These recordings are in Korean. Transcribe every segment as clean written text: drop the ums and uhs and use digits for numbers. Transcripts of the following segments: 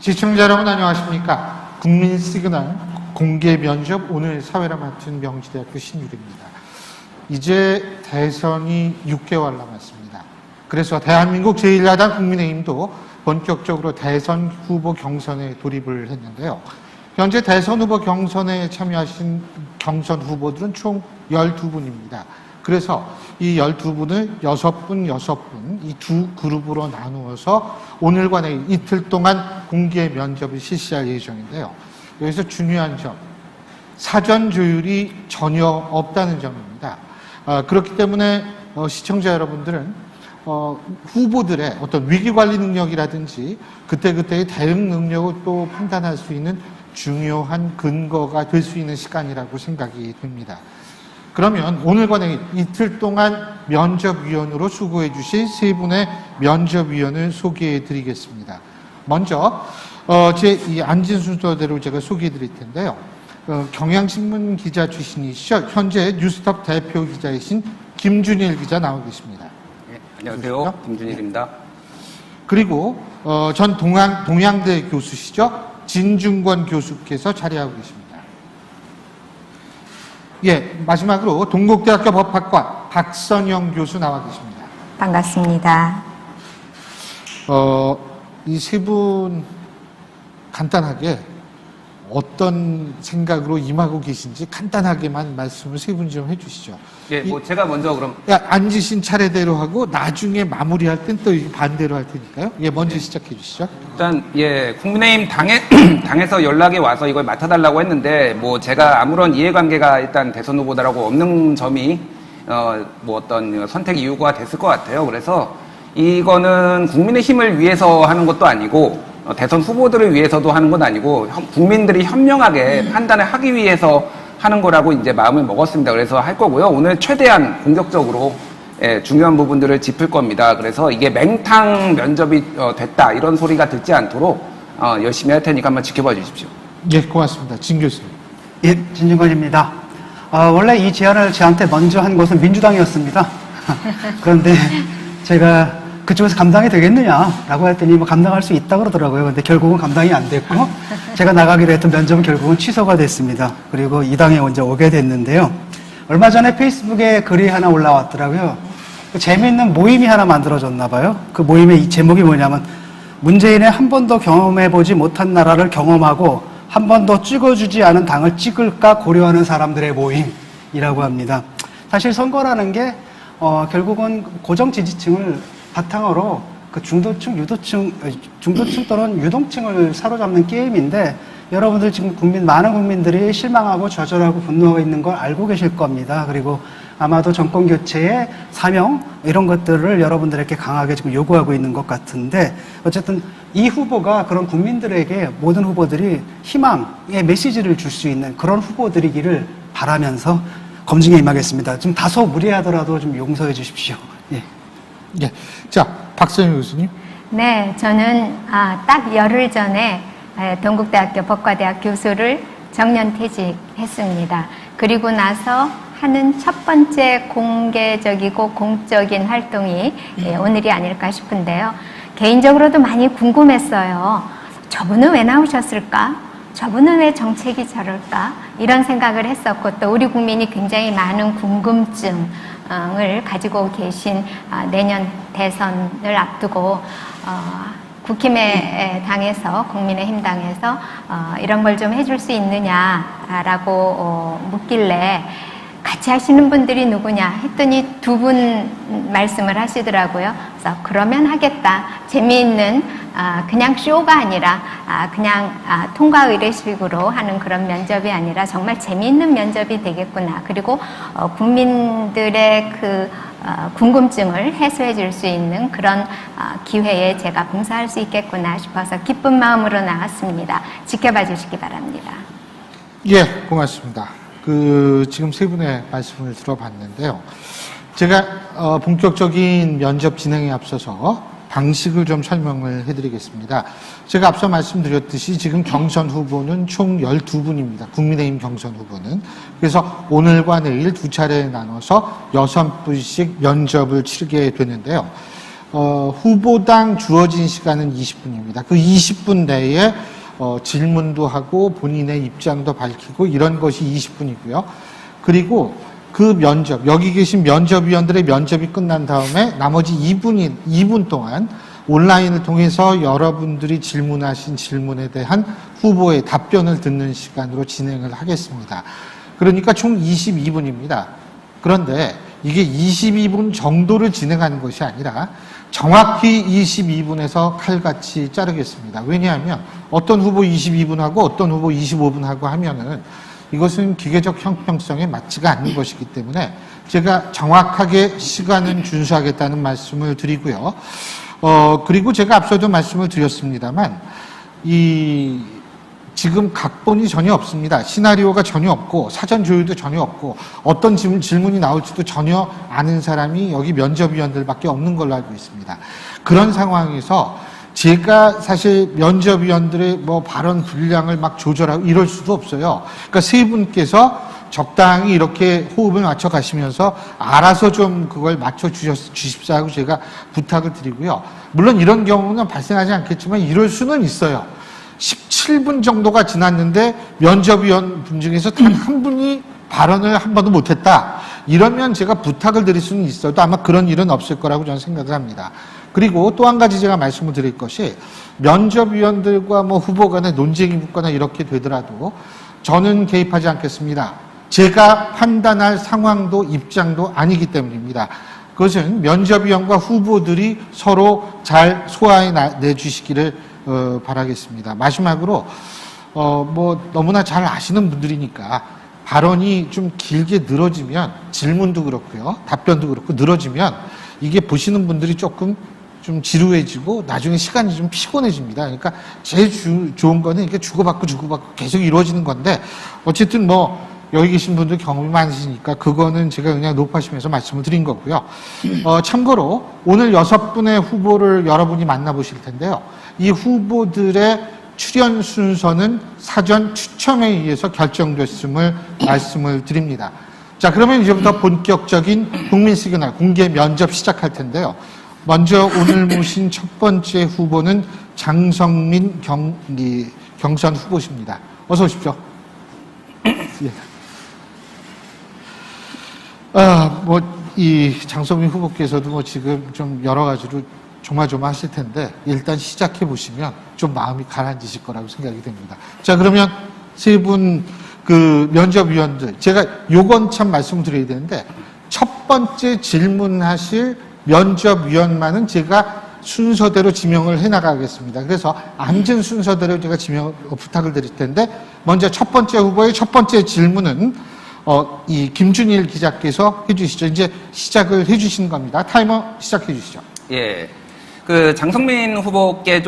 시청자 여러분 안녕하십니까. 국민 시그널 공개 면접 오늘 사회를 맡은 명지대학교 신유리입니다. 이제 대선이 6개월 남았습니다. 그래서 대한민국 제1야당 국민의힘도 본격적으로 대선 후보 경선에 돌입을 했는데요. 현재 대선 후보 경선에 참여하신 경선 후보들은 총 12분입니다. 그래서 이 12분을 6분, 이 두 그룹으로 나누어서 오늘과 내일 이틀 동안 공개 면접을 실시할 예정인데요. 여기서 중요한 점, 사전 조율이 전혀 없다는 점입니다. 그렇기 때문에 시청자 여러분들은 후보들의 어떤 위기관리 능력이라든지 그때그때의 대응 능력을 또 판단할 수 있는 중요한 근거가 될 수 있는 시간이라고 생각이 됩니다. 그러면 오늘과 내일 이틀 동안 면접위원으로 수고해 주실 세 분의 면접위원을 소개해 드리겠습니다. 먼저 제 이 앉은 순서대로 제가 소개해 드릴 텐데요. 경향신문 기자 출신이시죠. 현재 뉴스톱 대표 기자이신 김준일 기자 나오고 계십니다. 네, 안녕하세요. 김준일입니다. 그리고 전 동양대 교수시죠. 진중권 교수께서 자리하고 계십니다. 예, 마지막으로 동국대학교 법학과 박선영 교수 나와 계십니다. 반갑습니다. 이 세 분 간단하게 어떤 생각으로 임하고 계신지 간단하게만 말씀을 세 분 좀 해주시죠. 예, 제가 먼저 그럼. 앉으신 차례대로 하고 나중에 마무리할 땐 또 반대로 할 테니까요. 예, 먼저 시작해 주시죠. 일단, 국민의힘 당에서 연락이 와서 이걸 맡아달라고 했는데, 제가 아무런 이해관계가 일단 대선 후보다라고 없는 점이, 어떤 선택 이유가 됐을 것 같아요. 그래서 이거는 국민의힘을 위해서 하는 것도 아니고, 대선 후보들을 위해서도 하는 건 아니고, 국민들이 현명하게 판단을 하기 위해서 하는 거라고 이제 마음을 먹었습니다. 그래서 할 거고요. 오늘 최대한 공격적으로 중요한 부분들을 짚을 겁니다. 그래서 이게 맹탕 면접이 됐다 이런 소리가 듣지 않도록 열심히 할 테니까 한번 지켜봐 주십시오. 예, 고맙습니다. 진 교수님. 예, 진중권입니다. 원래 이 제안을 저한테 먼저 한 것은 민주당이었습니다. 그런데 제가 그쪽에서 감당이 되겠느냐라고 했더니 감당할 수 있다고 그러더라고요. 근데 결국은 감당이 안 됐고 제가 나가기로 했던 면접은 결국은 취소가 됐습니다. 그리고 이 당에 먼저 오게 됐는데요. 얼마 전에 페이스북에 글이 하나 올라왔더라고요. 재미있는 모임이 하나 만들어졌나 봐요. 그 모임의 이 제목이 뭐냐면 문재인의 한 번도 경험해보지 못한 나라를 경험하고 한 번도 찍어주지 않은 당을 찍을까 고려하는 사람들의 모임이라고 합니다. 사실 선거라는 게 결국은 고정 지지층을 바탕으로 그 중도층 또는 유동층을 사로잡는 게임인데 여러분들 지금 많은 국민들이 실망하고 좌절하고 분노하고 있는 걸 알고 계실 겁니다. 그리고 아마도 정권 교체의 사명 이런 것들을 여러분들에게 강하게 지금 요구하고 있는 것 같은데 어쨌든 이 후보가 그런 국민들에게 모든 후보들이 희망의 메시지를 줄 수 있는 그런 후보들이기를 바라면서 검증에 임하겠습니다. 좀 다소 무리하더라도 좀 용서해 주십시오. 예. 예. 자, 박선영 교수님. 네, 저는 딱 열흘 전에 동국대학교 법과대학 교수를 정년퇴직했습니다. 그리고 나서 하는 첫 번째 공개적이고 공적인 활동이 오늘이 아닐까 싶은데요. 개인적으로도 많이 궁금했어요. 저분은 왜 나오셨을까? 저분은 왜 정책이 저럴까? 이런 생각을 했었고 또 우리 국민이 굉장히 많은 궁금증을 가지고 계신 내년 대선을 앞두고 국힘의 당에서 국민의힘 당에서 이런 걸 좀 해줄 수 있느냐라고 묻길래 같이 하시는 분들이 누구냐 했더니 두 분 말씀을 하시더라고요. 그래서 그러면 하겠다. 재미있는 그냥 쇼가 아니라 그냥 통과 의례식으로 하는 그런 면접이 아니라 정말 재미있는 면접이 되겠구나. 그리고 국민들의 그 궁금증을 해소해 줄 수 있는 그런 기회에 제가 봉사할 수 있겠구나 싶어서 기쁜 마음으로 나왔습니다. 지켜봐 주시기 바랍니다. 예, 고맙습니다. 지금 세 분의 말씀을 들어봤는데요. 제가 본격적인 면접 진행에 앞서서 방식을 좀 설명을 해드리겠습니다. 제가 앞서 말씀드렸듯이 지금 경선 후보는 총 12분입니다. 국민의힘 경선 후보는. 그래서 오늘과 내일 두 차례에 나눠서 6분씩 면접을 치르게 되는데요. 후보당 주어진 시간은 20분입니다. 그 20분 내에 질문도 하고 본인의 입장도 밝히고 이런 것이 20분이고요. 그리고 그 면접, 여기 계신 면접위원들의 면접이 끝난 다음에 나머지 2분 동안 온라인을 통해서 여러분들이 질문하신 질문에 대한 후보의 답변을 듣는 시간으로 진행을 하겠습니다. 그러니까 총 22분입니다. 그런데 이게 22분 정도를 진행하는 것이 아니라 정확히 22분에서 칼같이 자르겠습니다. 왜냐하면 어떤 후보 22분 하고 어떤 후보 25분 하고 하면은 이것은 기계적 형평성에 맞지가 않는 것이기 때문에 제가 정확하게 시간은 준수하겠다는 말씀을 드리고요. 그리고 제가 앞서도 말씀을 드렸습니다만 지금 각본이 전혀 없습니다. 시나리오가 전혀 없고 사전 조율도 전혀 없고 어떤 질문이 나올지도 전혀 아는 사람이 여기 면접위원들밖에 없는 걸로 알고 있습니다. 그런 상황에서 제가 사실 면접위원들의 발언 분량을 막 조절하고 이럴 수도 없어요. 그러니까 세 분께서 적당히 이렇게 호흡을 맞춰 가시면서 알아서 좀 그걸 맞춰 주십사 하고 제가 부탁을 드리고요. 물론 이런 경우는 발생하지 않겠지만 이럴 수는 있어요. 17분 정도가 지났는데 면접위원 분 중에서 단 한 분이 발언을 한 번도 못했다. 이러면 제가 부탁을 드릴 수는 있어도 아마 그런 일은 없을 거라고 저는 생각을 합니다. 그리고 또 한 가지 제가 말씀을 드릴 것이 면접위원들과 후보 간에 논쟁이 붙거나 이렇게 되더라도 저는 개입하지 않겠습니다. 제가 판단할 상황도 입장도 아니기 때문입니다. 그것은 면접위원과 후보들이 서로 잘 소화해 내주시기를 바라겠습니다. 마지막으로 너무나 잘 아시는 분들이니까 발언이 좀 길게 늘어지면 질문도 그렇고요. 답변도 그렇고 늘어지면 이게 보시는 분들이 조금 좀 지루해지고 나중에 시간이 좀 피곤해집니다. 그러니까 제일 좋은 거는 이렇게 주고받고 계속 이루어지는 건데 어쨌든 여기 계신 분들 경험이 많으시니까 그거는 제가 그냥 높아시면서 말씀을 드린 거고요. 참고로 오늘 6분의 후보를 여러분이 만나보실 텐데요. 이 후보들의 출연 순서는 사전 추첨에 의해서 결정됐음을 말씀을 드립니다. 자, 그러면 이제부터 본격적인 국민 시그널 공개 면접 시작할 텐데요. 먼저 오늘 모신 첫 번째 후보는 장성민 경선 후보십니다. 어서 오십시오. 예. 이 장성민 후보께서도 지금 좀 여러 가지로 조마조마하실 텐데 일단 시작해 보시면 좀 마음이 가라앉으실 거라고 생각이 됩니다. 자, 그러면 세 분 면접위원들 제가 요건 참 말씀드려야 되는데 첫 번째 질문하실 면접위원만은 제가 순서대로 지명을 해나가겠습니다. 그래서 앉은 순서대로 제가 부탁을 드릴 텐데 먼저 첫 번째 후보의 첫 번째 질문은 이 김준일 기자께서 해주시죠. 이제 시작을 해주시는 겁니다. 타이머 시작해 주시죠. 예. 장성민 후보께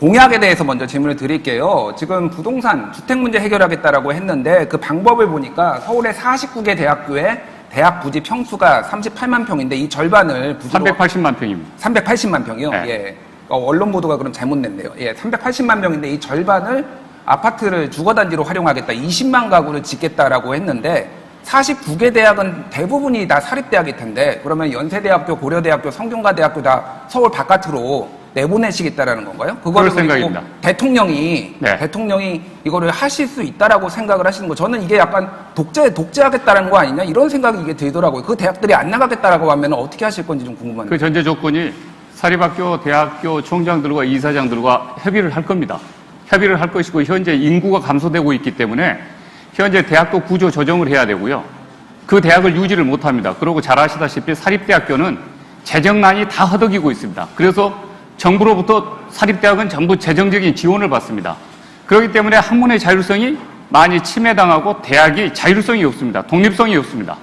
공약에 대해서 먼저 질문을 드릴게요. 지금 부동산, 주택 문제 해결하겠다라고 했는데 그 방법을 보니까 서울의 49개 대학교에 대학 부지 평수가 38만 평인데 이 절반을 부지로 380만 평입니다. 380만 평이요? 네. 예. 언론 보도가 그럼 잘못 냈네요. 예. 380만 평인데 이 절반을 아파트를 주거단지로 활용하겠다. 20만 가구를 짓겠다라고 했는데 49개 대학은 대부분이 다 사립대학일 텐데 그러면 연세대학교, 고려대학교, 성균관대학교 다 서울 바깥으로 내보내시겠다라는 건가요? 그럴 생각입니다. 대통령이 이거를 하실 수 있다라고 생각을 하시는 거. 저는 이게 약간 독재하겠다라는 거 아니냐 이런 생각이 이게 들더라고요. 그 대학들이 안 나가겠다라고 하면 어떻게 하실 건지 좀 궁금합니다. 그 전제 조건이 사립학교, 대학교 총장들과 이사장들과 협의를 할 겁니다. 협의를 할 것이고 현재 인구가 감소되고 있기 때문에 현재 대학도 구조 조정을 해야 되고요. 그 대학을 유지를 못합니다. 그리고 잘 아시다시피 사립대학교는 재정난이 다 허덕이고 있습니다. 그래서 정부로부터 사립대학은 전부 재정적인 지원을 받습니다. 그렇기 때문에 학문의 자율성이 많이 침해당하고 대학이 자율성이 없습니다. 독립성이 없습니다.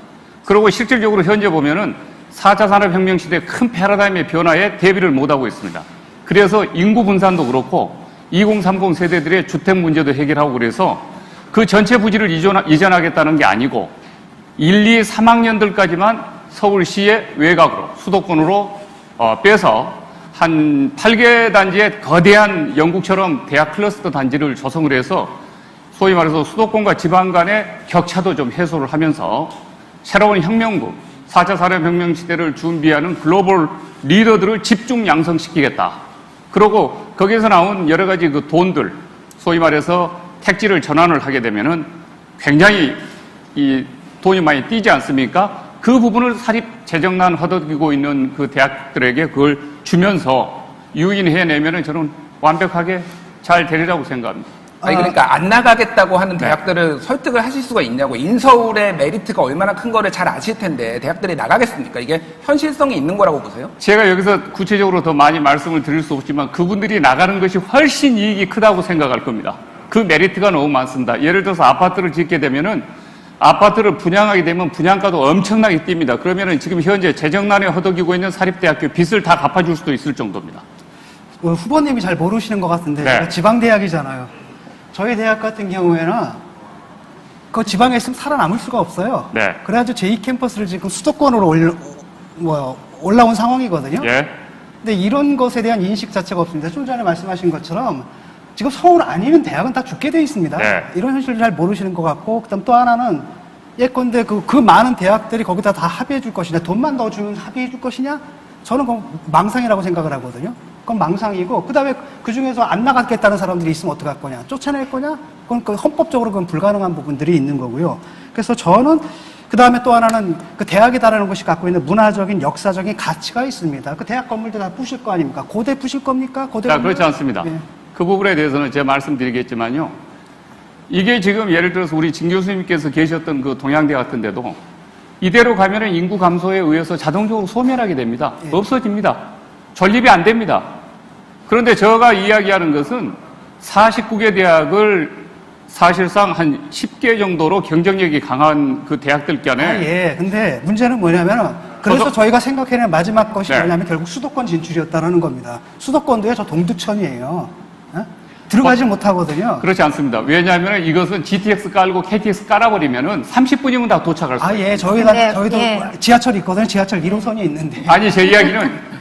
그리고 실질적으로 현재 보면은 4차 산업혁명 시대의 큰 패러다임의 변화에 대비를 못하고 있습니다. 그래서 인구 분산도 그렇고 2030 세대들의 주택 문제도 해결하고 그래서 그 전체 부지를 이전하겠다는 게 아니고 1, 2, 3학년들까지만 서울시의 외곽으로 수도권으로 빼서 한 8개 단지의 거대한 영국처럼 대학 클러스터 단지를 조성을 해서 소위 말해서 수도권과 지방 간의 격차도 좀 해소를 하면서 새로운 혁명국, 4차 산업혁명 시대를 준비하는 글로벌 리더들을 집중 양성시키겠다. 그리고 거기에서 나온 여러 가지 그 돈들, 소위 말해서 택지를 전환을 하게 되면은 굉장히 이 돈이 많이 뛰지 않습니까? 그 부분을 사립 재정난 허덕이고 있는 그 대학들에게 그걸 주면서 유인해내면은 저는 완벽하게 잘 되리라고 생각합니다. 아니 그러니까 안 나가겠다고 하는 대학들을 설득을 하실 수가 있냐고. 인서울의 메리트가 얼마나 큰 거를 잘 아실 텐데 대학들이 나가겠습니까? 이게 현실성이 있는 거라고 보세요? 제가 여기서 구체적으로 더 많이 말씀을 드릴 수 없지만 그분들이 나가는 것이 훨씬 이익이 크다고 생각할 겁니다. 그 메리트가 너무 많습니다. 예를 들어서 아파트를 짓게 되면은 아파트를 분양하게 되면 분양가도 엄청나게 뜁니다. 그러면은 지금 현재 재정난에 허덕이고 있는 사립대학교 빚을 다 갚아줄 수도 있을 정도입니다. 후보님이 잘 모르시는 것 같은데 네. 제가 지방대학이잖아요. 저희 대학 같은 경우에는 그 지방에 있으면 살아남을 수가 없어요. 네. 그래가지고 제2캠퍼스를 지금 수도권으로 올라온 상황이거든요. 예. 근데 이런 것에 대한 인식 자체가 없습니다. 좀 전에 말씀하신 것처럼 지금 서울 아니면 대학은 다 죽게 돼 있습니다. 네. 이런 현실을 잘 모르시는 것 같고, 그다음 또 하나는 예컨대 그 많은 대학들이 거기다 다 합의해 줄 것이냐, 돈만 더 주면 합의해 줄 것이냐, 저는 그건 망상이라고 생각을 하거든요. 그건 망상이고, 그 다음에 그 중에서 안 나갔겠다는 사람들이 있으면 어떡할 거냐, 쫓아낼 거냐, 그건 그 헌법적으로 그건 불가능한 부분들이 있는 거고요. 그래서 저는 그 다음에 또 하나는 그 대학이다라는 것이 갖고 있는 문화적인, 역사적인 가치가 있습니다. 그 대학 건물들 다 부실 거 아닙니까? 고대 부실 겁니까? 고대 자, 건물? 그렇지 않습니다. 예. 그 부분에 대해서는 제가 말씀드리겠지만요. 이게 지금 예를 들어서 우리 진 교수님께서 계셨던 그 동양대 같은데도 이대로 가면은 인구 감소에 의해서 자동적으로 소멸하게 됩니다. 예. 없어집니다. 존립이 안 됩니다. 그런데 제가 이야기하는 것은 49개 대학을 사실상 한 10개 정도로 경쟁력이 강한 그 대학들 간에 예. 근데 문제는 뭐냐면은 그래서 저희가 생각해낸 마지막 것이 네. 뭐냐면 결국 수도권 진출이었다라는 겁니다. 수도권도에 저 동두천이에요. 어? 들어가지 못하거든요. 그렇지 않습니다. 왜냐하면 이것은 GTX 깔고 KTX 깔아버리면은 30분이면 다 도착할 수 있어요. 예. 저희도 예. 지하철이 있거든요. 지하철 1호선이 있는데. 아니, 제 이야기는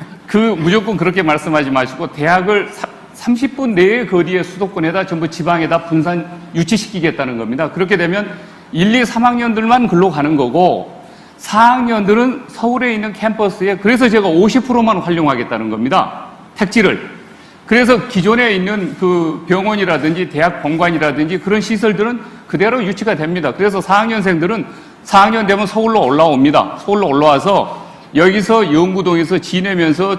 무조건 그렇게 말씀하지 마시고 대학을 30분 내의 거리의 수도권에다 전부 지방에다 분산 유치시키겠다는 겁니다. 그렇게 되면 1, 2, 3학년들만 글로 가는 거고 4학년들은 서울에 있는 캠퍼스에 그래서 제가 50%만 활용하겠다는 겁니다. 택지를. 그래서 기존에 있는 그 병원이라든지 대학 본관이라든지 그런 시설들은 그대로 유치가 됩니다. 그래서 4학년생들은 4학년 되면 서울로 올라옵니다. 서울로 올라와서 여기서 영구동에서 지내면서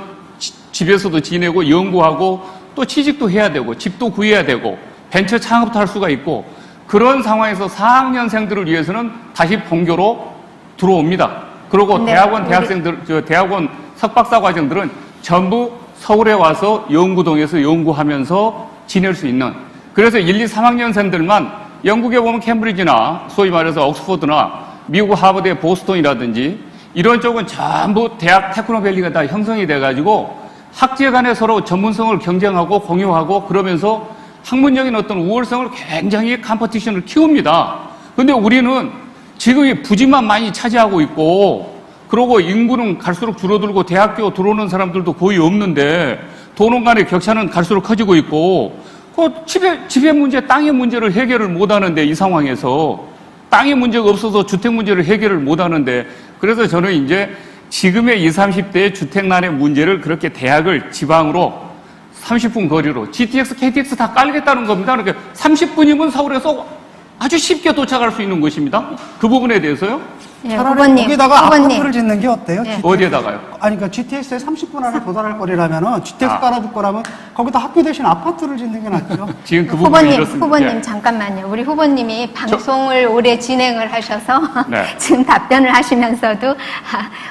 집에서도 지내고 연구하고 또 취직도 해야 되고 집도 구해야 되고 벤처 창업도 할 수가 있고 그런 상황에서 4학년생들을 위해서는 다시 본교로 들어옵니다. 그리고 대학원 대학생들, 대학원 석박사 과정들은 전부 서울에 와서 영구동에서 연구하면서 지낼 수 있는 그래서 1, 2, 3학년생들만 영국에 보면 캠브리지나 소위 말해서 옥스퍼드나 미국 하버드의 보스턴이라든지 이런 쪽은 전부 대학 테크노밸리가 다 형성이 돼가지고 학제 간에 서로 전문성을 경쟁하고 공유하고 그러면서 학문적인 어떤 우월성을 굉장히 컴퍼티션을 키웁니다. 근데 우리는 지금 이 부지만 많이 차지하고 있고 그러고 인구는 갈수록 줄어들고 대학교 들어오는 사람들도 거의 없는데 도농 간의 격차는 갈수록 커지고 있고 그 집의 문제, 땅의 문제를 해결을 못 하는데 이 상황에서 땅의 문제가 없어서 주택 문제를 해결을 못 하는데 그래서 저는 이제 지금의 20, 30대의 주택난의 문제를 그렇게 대학을 지방으로 30분 거리로 GTX, KTX 다 깔겠다는 겁니다. 그러니까 30분이면 서울에서 아주 쉽게 도착할 수 있는 것입니다. 그 부분에 대해서요? 예, 차라리 후보님, 거기다가 후보님. 아파트를 짓는 게 어때요? 예. 어디에다가요? 아니, 그러니까 GTX에 30분 안에 도달할 거리라면은 GTX 아. 깔아줄 거라면 거기다 학교 대신 아파트를 짓는 게 낫죠. 지금 그 부분이 후보님, 이렇습니다. 후보님 예. 잠깐만요. 우리 후보님이 방송을 오래 진행을 하셔서 네. 지금 답변을 하시면서도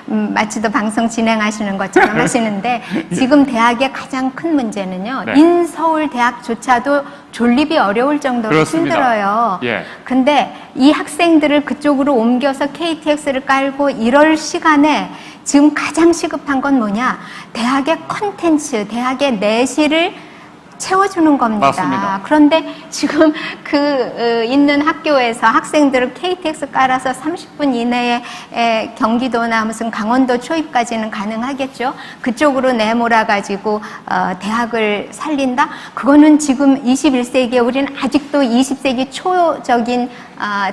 마치도 방송 진행하시는 것처럼 하시는데 지금 대학의 가장 큰 문제는요. 네. 인서울 대학조차도 존립이 어려울 정도로 그렇습니다. 힘들어요. 예. 근데 이 학생들을 그쪽으로 옮겨서 KTX를 깔고 이럴 시간에 지금 가장 시급한 건 뭐냐? 대학의 컨텐츠, 대학의 내실을 채워주는 겁니다. 맞습니다. 그런데 지금 있는 학교에서 학생들을 KTX 깔아서 30분 이내에 경기도나 무슨 강원도 초입까지는 가능하겠죠. 그쪽으로 내몰아가지고 대학을 살린다? 그거는 지금 21세기에 우리는 아직도 20세기 초적인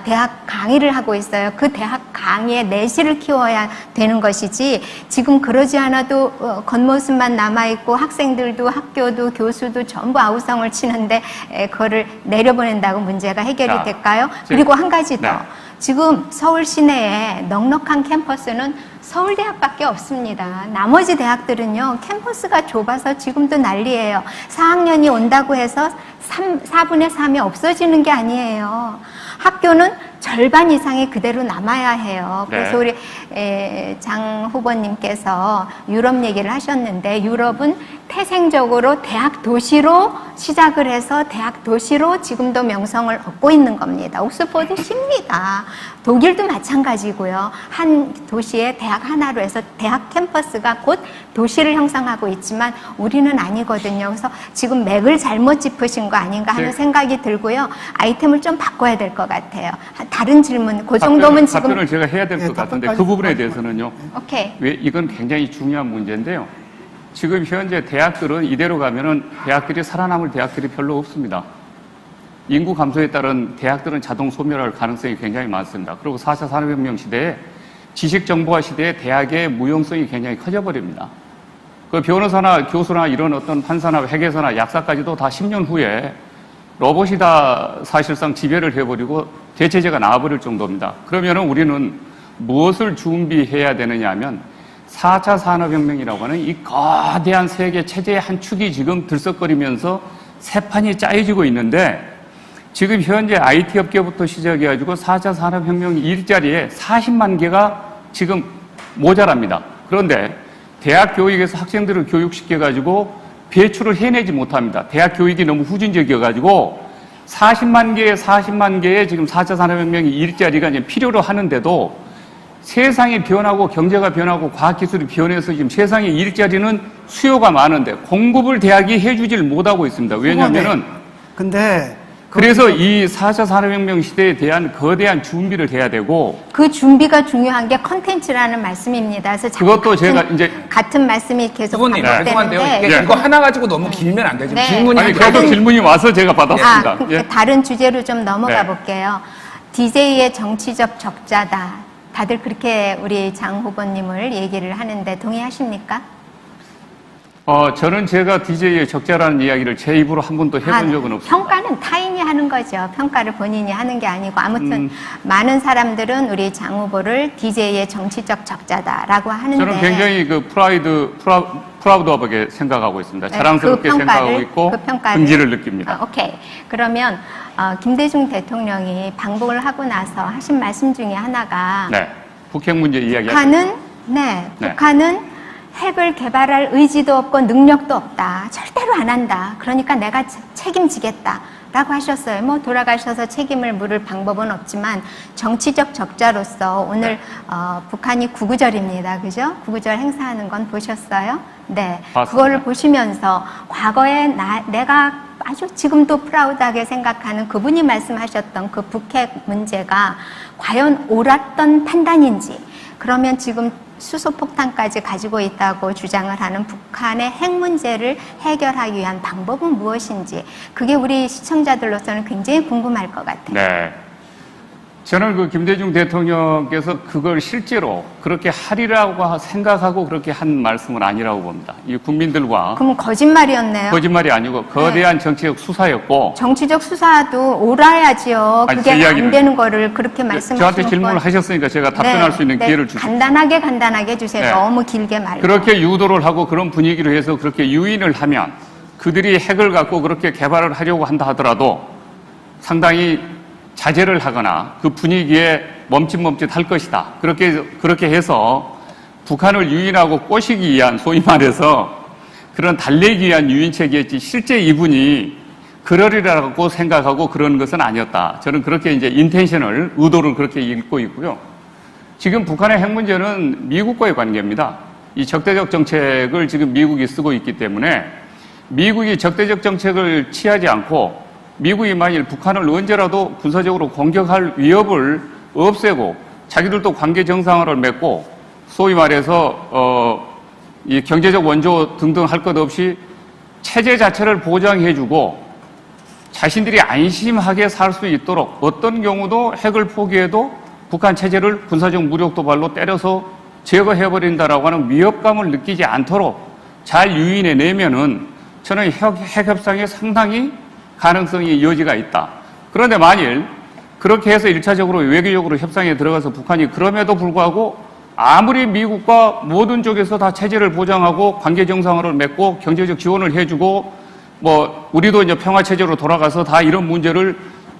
대학 강의를 하고 있어요. 그 대학 장의 내실을 키워야 되는 것이지 지금 그러지 않아도 겉모습만 남아있고 학생들도 학교도 교수도 전부 아우성을 치는데 그거를 내려보낸다고 문제가 해결이 자, 될까요? 지금- 그리고 한 가지 더. 네. 지금 서울 시내에 넉넉한 캠퍼스는 서울대학밖에 없습니다. 나머지 대학들은요, 캠퍼스가 좁아서 지금도 난리예요. 4학년이 온다고 해서 4분의 3이 없어지는 게 아니에요. 학교는 절반 이상이 그대로 남아야 해요. 그래서 네. 우리 장 후보님께서 유럽 얘기를 하셨는데 유럽은 태생적으로 대학 도시로 시작을 해서 대학 도시로 지금도 명성을 얻고 있는 겁니다. 옥스퍼드 쉽니다. 독일도 마찬가지고요. 한 도시에 대학 하나로 해서 대학 캠퍼스가 곧 도시를 형성하고 있지만 우리는 아니거든요. 그래서 지금 맥을 잘못 짚으신 거 아닌가 하는 네. 생각이 들고요. 아이템을 좀 바꿔야 될 것 같아요. 다른 질문, 그 정도면 지금. 답변을 제가 해야 될 것 네, 같은데 답변까지 그 부분에 마지막으로. 대해서는요. 오케이. 왜 이건 굉장히 중요한 문제인데요. 지금 현재 대학들은 이대로 가면은 대학들이 살아남을 대학들이 별로 없습니다. 인구 감소에 따른 대학들은 자동 소멸할 가능성이 굉장히 많습니다. 그리고 4차 산업혁명 시대에 지식정보화 시대에 대학의 무용성이 굉장히 커져버립니다. 그 변호사나 교수나 이런 어떤 판사나 회계사나 약사까지도 다 10년 후에 로봇이 다 사실상 지배를 해버리고 대체제가 나와버릴 정도입니다. 그러면은 우리는 무엇을 준비해야 되느냐 하면 4차 산업혁명이라고 하는 이 거대한 세계 체제의 한 축이 지금 들썩거리면서 새 판이 짜여지고 있는데 지금 현재 IT 업계부터 시작해가지고 4차 산업혁명 일자리에 40만 개가 지금 모자랍니다. 그런데 대학 교육에서 학생들을 교육시켜가지고 배출을 해내지 못합니다. 대학 교육이 너무 후진적이어가지고 40만 개의 지금 4차 산업혁명의 일자리가 이제 필요로 하는데도 세상이 변하고 경제가 변하고 과학기술이 변해서 지금 세상의 일자리는 수요가 많은데 공급을 대학이 해주질 못하고 있습니다. 왜냐하면은 근데 그래서 이 4차 산업혁명 시대에 대한 거대한 준비를 해야 되고 그 준비가 중요한 게 컨텐츠라는 말씀입니다. 그래서 그것도 제가 이제 같은 말씀이 계속 후보님, 죄송한데요. 반복되는데 이게 이거 하나 가지고 너무 길면 안 되죠. 네. 질문이 아니 한 그래도 가지- 질문이 와서 제가 받았습니다. 예. 다른 주제로 좀 넘어가 네. 볼게요. DJ의 정치적 적자다. 다들 그렇게 우리 장 후보님을 얘기를 하는데 동의하십니까? 저는 제가 DJ의 적자라는 이야기를 제 입으로 한 번도 해본 적은 없습니다. 평가는 타인이 하는 거죠. 평가를 본인이 하는 게 아니고 아무튼 많은 사람들은 우리 장 후보를 DJ의 정치적 적자다라고 하는데 저는 굉장히 그 프라우드하게 생각하고 있습니다. 네, 자랑스럽게 그 평가를- 생각하고 있고 그 평가를- 긍지를 느낍니다. 오케이. 그러면 김대중 대통령이 방북을 하고 나서 하신 말씀 중에 하나가 네, 북핵 문제 이야기. 네, 네. 북한은 핵을 개발할 의지도 없고 능력도 없다. 절대로 안 한다. 그러니까 내가 책임지겠다. 라고 하셨어요. 뭐 돌아가셔서 책임을 물을 방법은 없지만 정치적 적자로서 오늘 북한이 구구절입니다. 그죠? 구구절 행사하는 건 보셨어요? 네. 봤습니다. 그거를 보시면서 과거에 내가 아주 지금도 프라우드하게 생각하는 그분이 말씀하셨던 그 북핵 문제가 과연 옳았던 판단인지 그러면 지금 수소폭탄까지 가지고 있다고 주장을 하는 북한의 핵 문제를 해결하기 위한 방법은 무엇인지 그게 우리 시청자들로서는 굉장히 궁금할 것 같아요. 네. 저는 그 김대중 대통령께서 그걸 실제로 그렇게 하리라고 생각하고 그렇게 한 말씀은 아니라고 봅니다. 이 국민들과 그럼 거짓말이었네요. 거짓말이 아니고 거대한 정치적 수사였고 정치적 수사도 옳아야지요. 아니, 그게 제 안 이야기를- 되는 거를 그렇게 말씀하시는 저한테 질문을 하셨으니까 제가 답변할 수 있는 기회를 주시죠. 간단하게 해주세요. 네. 너무 길게 말고. 그렇게 유도를 하고 그런 분위기로 해서 그렇게 유인을 하면 그들이 핵을 갖고 그렇게 개발을 하려고 한다 하더라도 상당히 자제를 하거나 그 분위기에 멈칫멈칫 할 것이다. 그렇게 해서 북한을 유인하고 꼬시기 위한 소위 말해서 그런 달래기 위한 유인책이었지 실제 이분이 그러리라고 생각하고 그런 것은 아니었다. 저는 그렇게 이제 인텐션을, 의도를 그렇게 읽고 있고요. 지금 북한의 핵 문제는 미국과의 관계입니다. 이 적대적 정책을 지금 미국이 쓰고 있기 때문에 미국이 적대적 정책을 취하지 않고 미국이 만일 북한을 언제라도 군사적으로 공격할 위협을 없애고 자기들도 관계 정상화를 맺고 소위 말해서 이 경제적 원조 등등 할 것 없이 체제 자체를 보장해주고 자신들이 안심하게 살 수 있도록 어떤 경우도 핵을 포기해도 북한 체제를 군사적 무력 도발로 때려서 제거해버린다라고 하는 위협감을 느끼지 않도록 잘 유인해 내면은 저는 핵 협상에 상당히 가능성이 여지가 있다. 그런데 만일 그렇게 해서 1차적으로 외교적으로 협상에 들어가서 북한이 그럼에도 불구하고 아무리 미국과 모든 쪽에서 다 체제를 보장하고 관계 정상화를 맺고 경제적 지원을 해주고 뭐 우리도 이제 평화 체제로 돌아가서 다 이런 문제를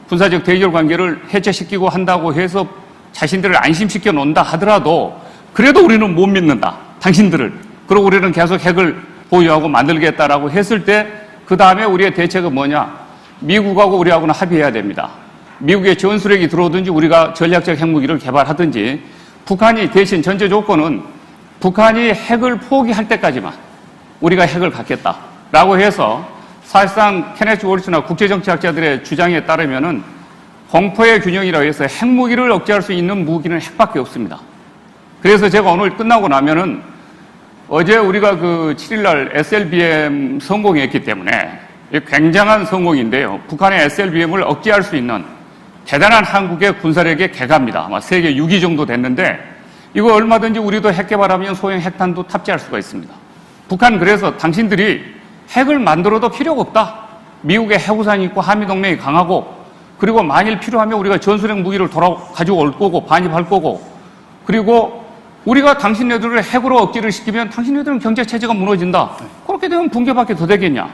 군사적 대결 관계를 해체시키고 한다고 해서 자신들을 안심시켜 놓는다 하더라도 그래도 우리는 못 믿는다. 당신들을. 그리고 우리는 계속 핵을 보유하고 만들겠다라고 했을 때 그 다음에 우리의 대책은 뭐냐? 미국하고 우리하고는 합의해야 됩니다. 미국의 전술핵이 들어오든지 우리가 전략적 핵무기를 개발하든지 북한이 대신 전제 조건은 북한이 핵을 포기할 때까지만 우리가 핵을 갖겠다라고 해서 사실상 케네스 월츠나 국제정치학자들의 주장에 따르면은 공포의 균형이라고 해서 핵무기를 억제할 수 있는 무기는 핵밖에 없습니다. 그래서 제가 오늘 끝나고 나면은 어제 우리가 그 7일날 SLBM 성공했기 때문에 굉장한 성공인데요. 북한의 SLBM을 억제할 수 있는 대단한 한국의 군사력의 개가입니다. 아마 세계 6위 정도 됐는데 이거 얼마든지 우리도 핵 개발하면 소형 핵탄도 탑재할 수가 있습니다. 북한 그래서 당신들이 핵을 만들어도 필요가 없다. 미국의 해우산이 있고 한미동맹이 강하고 그리고 만일 필요하면 우리가 전술핵 무기를 가지고 올 거고 반입할 거고 그리고 우리가 당신네들을 핵으로 억지를 시키면 당신네들은 경제체제가 무너진다. 그렇게 되면 붕괴밖에 더 되겠냐.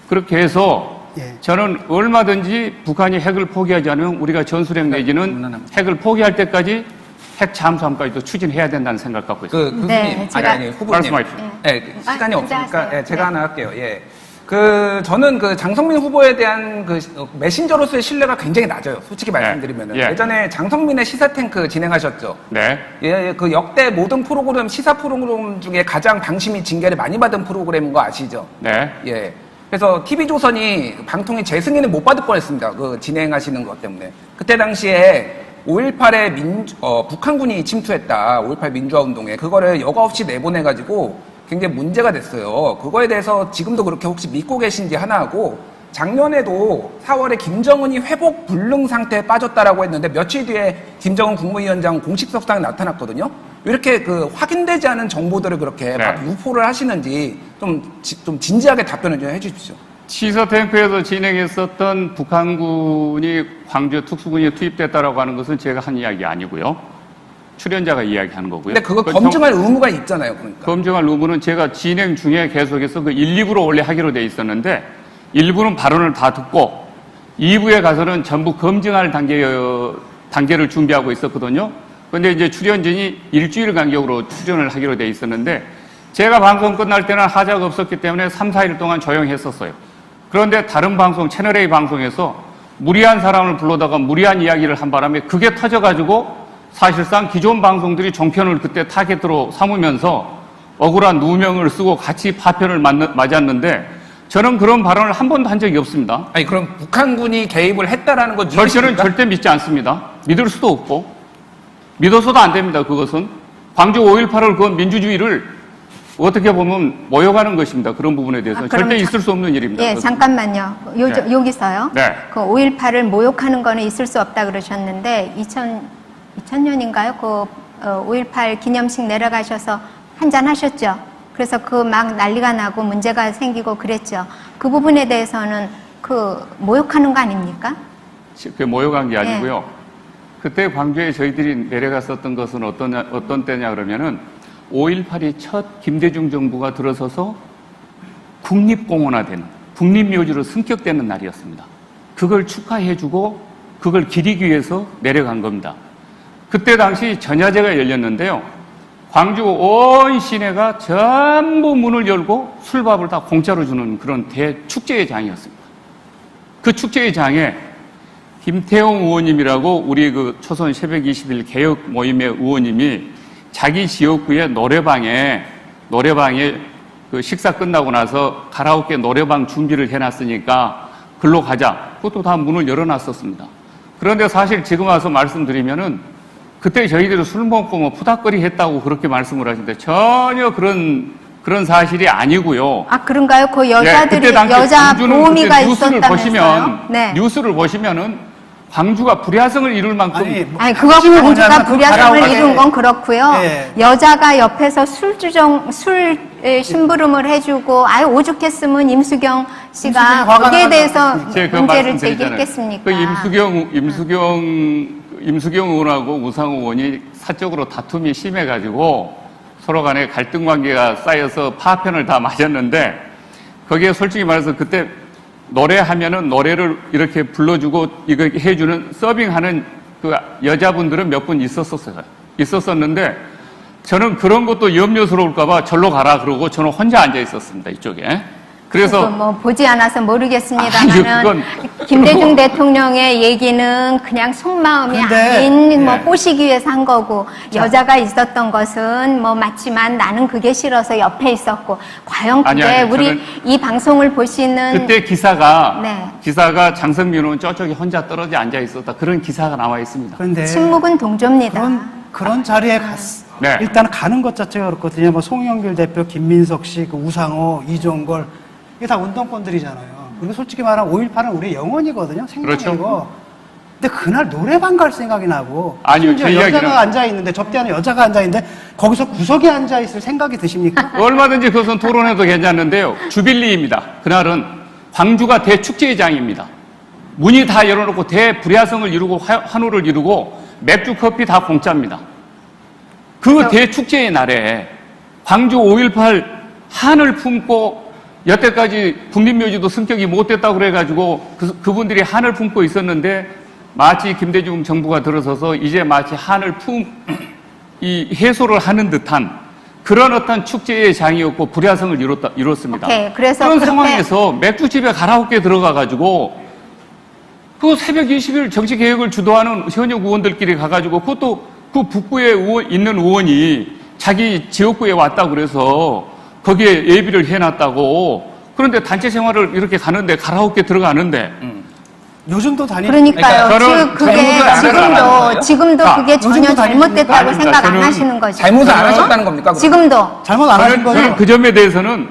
그렇게 해서 저는 얼마든지 북한이 핵을 포기하지 않으면 우리가 전술핵 내지는 핵을 포기할 때까지 핵 잠수함까지도 추진해야 된다는 생각을 갖고 있습니다. 네, 후보님. 말씀하십시오. 네, 시간이 없으니까 하세요. 제가 하나 할게요. 예. 저는 장성민 후보에 대한 메신저로서의 신뢰가 굉장히 낮아요. 솔직히 말씀드리면은. 예. 예전에 장성민의 시사탱크 진행하셨죠. 네. 예, 그 역대 모든 프로그램, 시사 프로그램 중에 가장 방심이 징계를 많이 받은 프로그램인 거 아시죠? 네. 예. 그래서 TV조선이 방통위 재승인을 못 받을 뻔했습니다. 그 진행하시는 것 때문에. 그때 당시에 5.18에 북한군이 침투했다. 5.18 민주화운동에. 그거를 여과 없이 내보내가지고 굉장히 문제가 됐어요. 그거에 대해서 지금도 그렇게 혹시 믿고 계신지 하나 하고, 작년에도 4월에 김정은이 회복 불능 상태에 빠졌다라고 했는데 며칠 뒤에 김정은 국무위원장 공식 석상에 나타났거든요. 왜 이렇게 확인되지 않은 정보들을 그렇게 막 유포를 하시는지 좀 진지하게 답변을 좀 해주십시오. 시사탱크에서 진행했었던 북한군이 광주 특수군이 투입됐다라고 하는 것은 제가 한 이야기 아니고요. 출연자가 이야기하는 거고요. 근데 그거 검증할 의무가 있잖아요, 그러니까. 검증할 의무는 제가 진행 중에 계속해서 1, 2부로 원래 하기로 돼 있었는데 1부는 발언을 다 듣고 2부에 가서는 전부 검증할 단계를 준비하고 있었거든요. 그런데 이제 출연진이 일주일 간격으로 출연을 하기로 돼 있었는데 제가 방송 끝날 때는 하자가 없었기 때문에 3, 4일 동안 조용했었어요. 그런데 다른 방송, 채널A 방송에서 무리한 사람을 불러다가 무리한 이야기를 한 바람에 그게 터져가지고 사실상 기존 방송들이 종편을 그때 타겟으로 삼으면서 억울한 누명을 쓰고 같이 파편을 맞았는데 저는 그런 발언을 한 번도 한 적이 없습니다. 아니, 그럼 북한군이 개입을 했다라는 건 저는 절대 믿지 않습니다. 믿을 수도 없고 믿어서도 안 됩니다. 그것은 광주 5.18을 그건 민주주의를 어떻게 보면 모욕하는 것입니다. 그런 부분에 대해서는 절대 있을 수 없는 일입니다. 예, 잠깐만요. 여기서요. 네. 그 5.18을 모욕하는 거는 있을 수 없다 그러셨는데 2000년인가요? 5.18 기념식 내려가셔서 한잔 하셨죠. 그래서 막 난리가 나고 문제가 생기고 그랬죠. 그 부분에 대해서는 모욕하는 거 아닙니까? 그게 모욕한 게 아니고요. 그때 광주에 저희들이 내려갔었던 것은 어떤 때냐 그러면은 5.18이 첫 김대중 정부가 들어서서 국립공원화되는 국립묘지로 승격되는 날이었습니다. 그걸 축하해주고 그걸 기리기 위해서 내려간 겁니다. 그때 당시 전야제가 열렸는데요. 광주 온 시내가 전부 문을 열고 술밥을 다 공짜로 주는 그런 대축제의 장이었습니다. 그 축제의 장에 김태용 의원님이라고 우리 초선 새벽 20일 개혁 모임의 의원님이 자기 지역구의 노래방에 식사 끝나고 나서 가라오케 노래방 준비를 해놨으니까 글로 가자. 그것도 다 문을 열어놨었습니다. 그런데 사실 지금 와서 말씀드리면은 그때 저희들이 술 먹고 푸닥거리 했다고 그렇게 말씀을 하시는데 전혀 그런 사실이 아니고요. 아, 그런가요? 그 여자들이, 그때 당시 여자 광주는 보험이가 뉴스를 있었다면서요? 뉴스를 보시면은 광주가 불야성을 이룰 만큼 아니 그거 핵심은 광주가 뭐냐면 그 불야성을 가라오케. 이룬 건 그렇고요. 예. 여자가 옆에서 술 심부름을 해주고 아유 오죽했으면 임수경 씨가 임수경 화가 거기에 대해서 제가 그 문제를 말씀드리잖아요. 제기했겠습니까? 그 임수경 의원하고 우상호 의원이 사적으로 다툼이 심해가지고 서로 간에 갈등 관계가 쌓여서 파편을 다 맞았는데 거기에 솔직히 말해서 그때 노래하면은 노래를 이렇게 불러주고 이거 해주는 서빙하는 그 여자분들은 몇 분 있었었는데 저는 그런 것도 염려스러울까봐 절로 가라 그러고 저는 혼자 앉아 있었습니다 이쪽에. 그래서 뭐 보지 않아서 아니요, 모르겠습니다만은 그건 김대중 대통령의 얘기는 그냥 속마음이 근데, 아닌 뭐 네. 꼬시기 위해서 한 거고 여자가 있었던 것은 뭐 맞지만 나는 그게 싫어서 옆에 있었고 과연 그게 아니요, 우리 저는 이 방송을 보시는 그때 기사가 네. 장성민 의원 저쪽에 혼자 떨어져 앉아 있었다 그런 기사가 나와 있습니다. 그런데 침묵은 동조입니다. 그런 자리에 네. 일단 가는 것 자체가 그렇거든요. 뭐 송영길 대표, 김민석 씨, 그 우상호, 이종걸 이게 다 운동권들이잖아요. 그리고 솔직히 말하면 5.18은 우리의 영혼이거든요. 생명이고. 그렇죠. 근데 그날 노래방 갈 생각이 나고 아니요, 심지어 제 이야기는- 여자가 앉아 있는데 접대하는 여자가 앉아 있는데 거기서 구석에 앉아 있을 생각이 드십니까? 얼마든지 그것은 토론해도 괜찮은데요. 주빌리입니다. 그날은 광주가 대축제장입니다. 문이 다 열어놓고 대불야성을 이루고 환호를 이루고 맥주 커피 다 공짜입니다. 그 대축제의 날에 광주 5.18 한을 품고 여태까지 국립묘지도 승격이 못 됐다고 그래가지고 그분들이 한을 품고 있었는데 마치 김대중 정부가 들어서서 이제 마치 한을 이 해소를 하는 듯한 그런 어떤 축제의 장이었고 불야성을 이뤘습니다. 오케이, 그래서 그런 그렇게- 상황에서 맥주집에 가라오케 들어가가지고 그 새벽 20일 정치개혁을 주도하는 현역 의원들끼리 가가지고 그것도 그 북부에 있는 의원이 자기 지역구에 왔다고 그래서 거기에 예비를 해놨다고 그런데 단체 생활을 이렇게 가는데 가라오케 들어가는데 요즘도 다니는 그러니까요. 그러니까 그게 잘못을 안 하는 지금도 자, 그게 전혀 요즘도 잘못됐다고 다니십니까? 생각 안 저는 하시는 거죠. 잘못을 안 하셨다는 겁니까? 그럼? 지금도 잘못 안 하신 거죠? 저는 그 점에 대해서는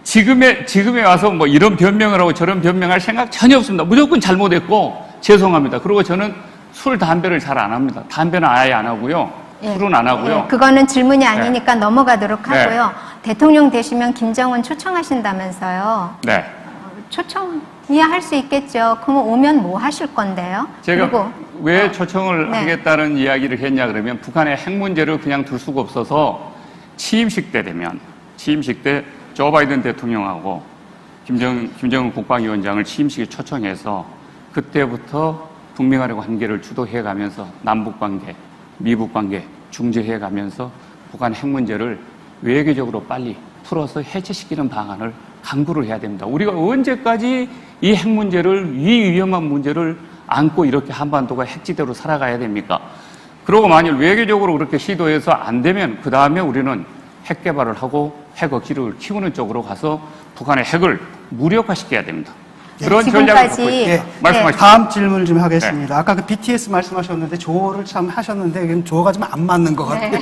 지금에 와서 뭐 이런 변명을 하고 저런 변명할 생각 전혀 없습니다. 무조건 잘못했고 죄송합니다. 그리고 저는 술, 담배를 잘 안 합니다. 담배는 아예 안 하고요. 예. 술은 안 하고요. 예, 그거는 질문이 아니니까 넘어가도록 네. 하고요. 대통령 되시면 김정은 초청하신다면서요. 네. 초청이야 할 수 있겠죠. 그러면 오면 뭐 하실 건데요? 제가 그리고 왜 초청을 네. 하겠다는 이야기를 했냐 그러면 북한의 핵 문제를 그냥 둘 수가 없어서 취임식 때 조 바이든 대통령하고 김정은 국방위원장을 취임식에 초청해서 그때부터 북미 간의 관계를 주도해 가면서 남북 관계, 미북 관계 중재해 가면서 북한 핵 문제를 외교적으로 빨리 풀어서 해체시키는 방안을 강구를 해야 됩니다. 우리가 언제까지 이 핵 문제를, 이 위험한 문제를 안고 이렇게 한반도가 핵지대로 살아가야 됩니까? 그리고 만일 외교적으로 그렇게 시도해서 안 되면 그 다음에 우리는 핵 개발을 하고 핵 억지를 키우는 쪽으로 가서 북한의 핵을 무력화시켜야 됩니다. 그런 전략을 갖고 지금까지 있습니다. 말씀하십시오. 다음 질문을 좀 하겠습니다. 아까 그 BTS 말씀하셨는데 조어를 참 하셨는데 지금 조어가 좀 안 맞는 것 같아요.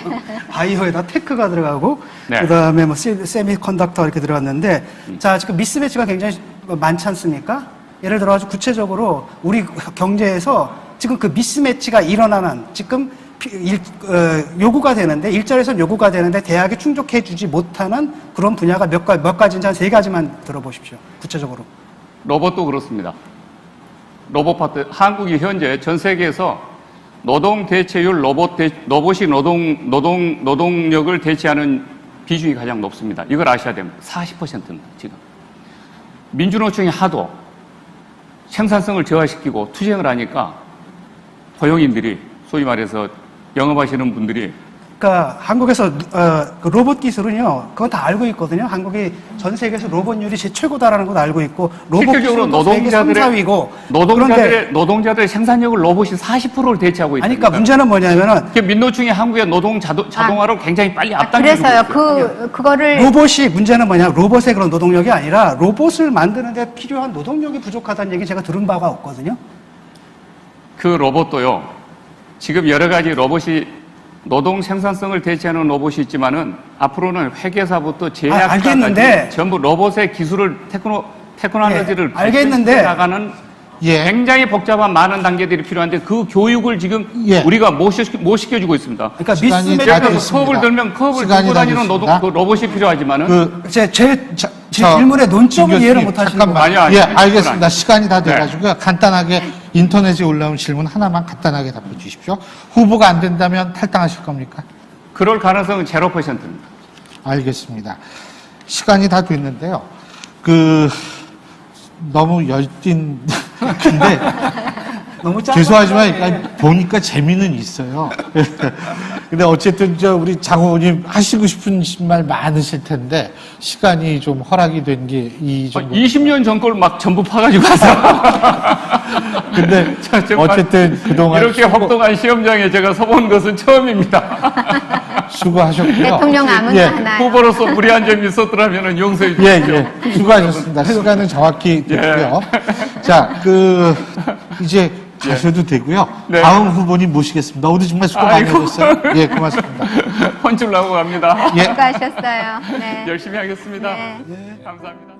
바이오에다 테크가 들어가고 네. 그다음에 뭐 세미컨덕터 이렇게 들어갔는데 자 지금 미스매치가 굉장히 많지 않습니까? 예를 들어 아주 구체적으로 우리 경제에서 지금 그 미스매치가 일어나는 지금 요구가 되는데 일자리에서 요구가 되는데 대학이 충족해주지 못하는 그런 분야가 몇 가지인지 한 3가지만 들어보십시오. 구체적으로. 로봇도 그렇습니다. 로봇 파트, 한국이 현재 전 세계에서 노동 대체율, 로봇이 노동력을 대체하는 비중이 가장 높습니다. 이걸 아셔야 됩니다. 40%입니다, 지금. 민주노총이 하도 생산성을 저하시키고 투쟁을 하니까 고용인들이 소위 말해서 영업하시는 분들이 그러니까 한국에서 그 로봇 기술은요, 그건 다 알고 있거든요. 한국이 전 세계에서 로봇율이 최고다라는 것도 알고 있고 로봇 실질적으로 기술도 세계 3사위고 노동자들의 생산력을 로봇이 40%를 대체하고 있다. 그러니까 문제는 뭐냐면은 민노총이 한국의 노동 자동화를 굉장히 빨리 앞당기고 그래서요. 있어요. 그거를 로봇이 문제는 뭐냐 로봇의 그런 노동력이 아니라 로봇을 만드는데 필요한 노동력이 부족하다는 얘기 제가 들은 바가 없거든요. 그 로봇도요. 지금 여러 가지 로봇이 노동 생산성을 대체하는 로봇이 있지만은 앞으로는 회계사부터 제약사까지 알겠는데. 전부 로봇의 기술을 테크놀로지를 알겠는데. 나가는 예. 굉장히 복잡한 많은 단계들이 필요한데 그 교육을 지금 예. 우리가 못 시켜주고 있습니다. 그러니까 시간이 미스 다 매치 그래서 됐습니다. 컵을 들면 컵을 시간이 들고 다 다니는 됐습니다. 로봇이 필요하지만은 그 제 저, 질문의 논점을 김 이해를 교수님, 못 하시는 잠깐만. 거예요. 아니, 예, 아니, 알겠습니다. 그건 시간이 다 네. 돼가지고요. 간단하게 인터넷에 올라온 질문 하나만 간단하게 답해 주십시오. 후보가 안 된다면 탈당하실 겁니까? 그럴 가능성은 0%입니다. 알겠습니다. 시간이 다 됐는데요. 너무 열띤, 근데, 너무 짧아. 죄송하지만, 아니, 보니까 재미는 있어요. 근데 어쨌든, 우리 장호님 하시고 싶은 말 많으실 텐데, 시간이 좀 허락이 된 게 이 정도. 20년 전 걸 막 전부 파가지고 와서. 근데, 정말 어쨌든 그동안 이렇게 혹독한 시험장에 제가 서본 것은 처음입니다. 수고하셨고요. 대통령 아문도 예. 하나요? 후보로서 무리한 점이 있었더라면 용서해 예, 주십시오. 예. 수고하셨습니다. 시간은 정확히 됐고요. 자, 이제 가셔도 되고요. 네. 다음 후보님 모시겠습니다. 오늘 정말 수고 많이 아이고. 하셨어요. 예, 고맙습니다. 헌출 나고 갑니다. 예. 수고하셨어요. 네. 열심히 하겠습니다. 네. 감사합니다.